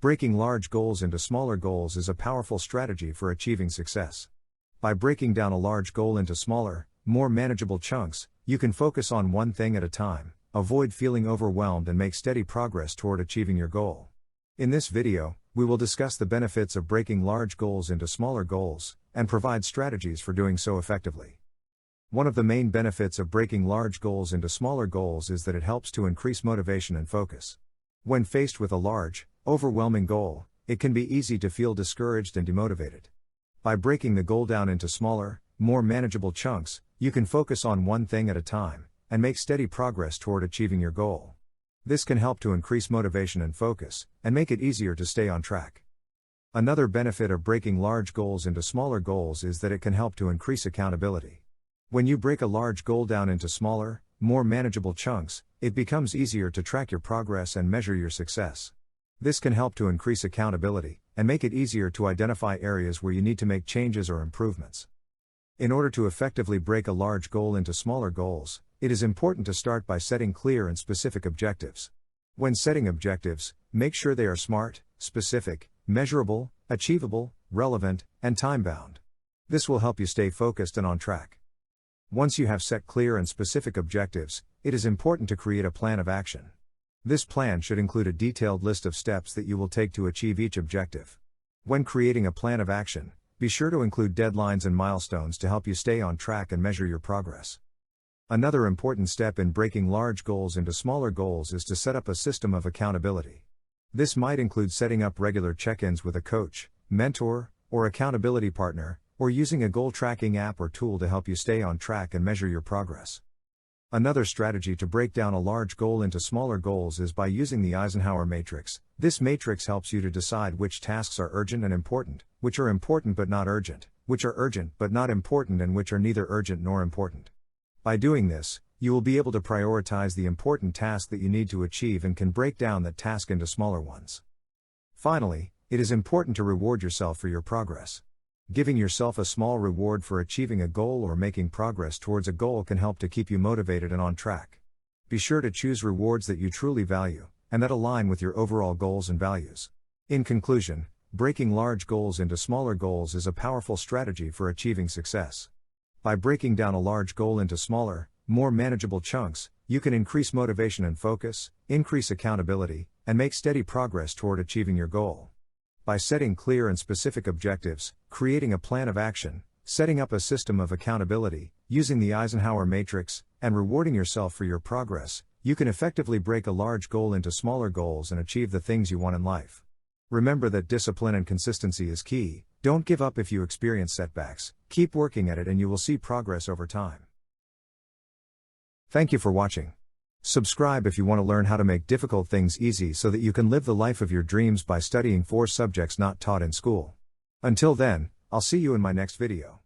Breaking large goals into smaller goals is a powerful strategy for achieving success. By breaking down a large goal into smaller, more manageable chunks, you can focus on one thing at a time, avoid feeling overwhelmed and make steady progress toward achieving your goal. In this video, we will discuss the benefits of breaking large goals into smaller goals, and provide strategies for doing so effectively. One of the main benefits of breaking large goals into smaller goals is that it helps to increase motivation and focus. When faced with a large, overwhelming goal, it can be easy to feel discouraged and demotivated. By breaking the goal down into smaller, more manageable chunks, you can focus on one thing at a time, and make steady progress toward achieving your goal. This can help to increase motivation and focus, and make it easier to stay on track. Another benefit of breaking large goals into smaller goals is that it can help to increase accountability. When you break a large goal down into smaller, more manageable chunks, it becomes easier to track your progress and measure your success. This can help to increase accountability, and make it easier to identify areas where you need to make changes or improvements. In order to effectively break a large goal into smaller goals, it is important to start by setting clear and specific objectives. When setting objectives, make sure they are smart, specific, measurable, achievable, relevant, and time-bound. This will help you stay focused and on track. Once you have set clear and specific objectives, it is important to create a plan of action. This plan should include a detailed list of steps that you will take to achieve each objective. When creating a plan of action, be sure to include deadlines and milestones to help you stay on track and measure your progress. Another important step in breaking large goals into smaller goals is to set up a system of accountability. This might include setting up regular check-ins with a coach, mentor, or accountability partner, or using a goal tracking app or tool to help you stay on track and measure your progress. Another strategy to break down a large goal into smaller goals is by using the Eisenhower matrix. This matrix helps you to decide which tasks are urgent and important, which are important but not urgent, which are urgent but not important, and which are neither urgent nor important. By doing this, you will be able to prioritize the important task that you need to achieve and can break down that task into smaller ones. Finally, it is important to reward yourself for your progress. Giving yourself a small reward for achieving a goal or making progress towards a goal can help to keep you motivated and on track. Be sure to choose rewards that you truly value, and that align with your overall goals and values. In conclusion, breaking large goals into smaller goals is a powerful strategy for achieving success. By breaking down a large goal into smaller, more manageable chunks, you can increase motivation and focus, increase accountability, and make steady progress toward achieving your goal. By setting clear and specific objectives, creating a plan of action, setting up a system of accountability, using the Eisenhower matrix, and rewarding yourself for your progress, you can effectively break a large goal into smaller goals and achieve the things you want in life. Remember that discipline and consistency is key. Don't give up if you experience setbacks. Keep working at it and you will see progress over time. Thank you for watching. Subscribe if you want to learn how to make difficult things easy so that you can live the life of your dreams by studying 4 subjects not taught in school. Until then, I'll see you in my next video.